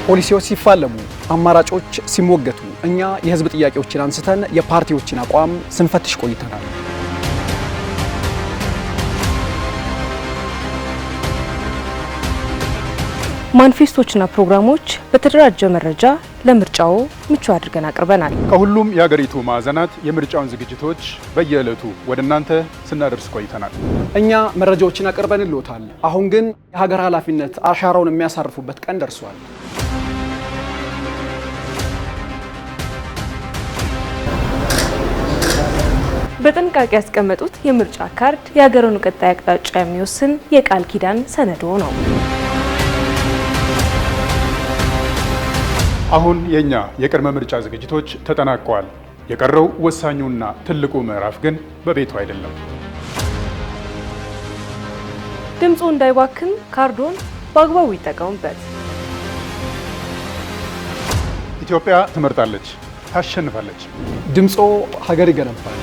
ፖሊሲዎች ሲፋለሙ፣ አማራጮች ሲሞገቱ፣ እኛ የህዝብ ጥያቄዎችን አንስተን የፓርቲዎችን አቋም ስንፈትሽ ቆይተናል። ማኒፌስቶችና ፕሮግራሞች በተደራጀ መረጃ ለምርጫው ምቹ አድርገን አቅርበናል። ከሁሉም የሀገሪቱ ማዕዘናት የምርጫውን ዝግጅቶች በየዕለቱ ወደ እናንተ ስናደርስ ቆይተናል። እኛ መረጃዎችን አቅርበንልዎታል። አሁን ግን የሀገር ኃላፊነት አሻራውን የሚያሳርፉበት ቀን ደርሷል። በጥንቃቄ ያስቀመጡት የምርጫ ካርድ የሀገሩን ቀጣይ አቅጣጫ የሚወስን የቃል ኪዳን ሰነዶ ነው። አሁን የኛ የቅድመ ምርጫ ዝግጅቶች ተጠናቀዋል። የቀረው ወሳኙና ትልቁ ምዕራፍ ግን በቤቱ አይደለም። ድምፁ እንዳይባክን ካርዶን በአግባቡ ይጠቀሙበት። ኢትዮጵያ ትመርጣለች፣ ታሸንፋለች። ድምጾ ሀገር ይገነባል።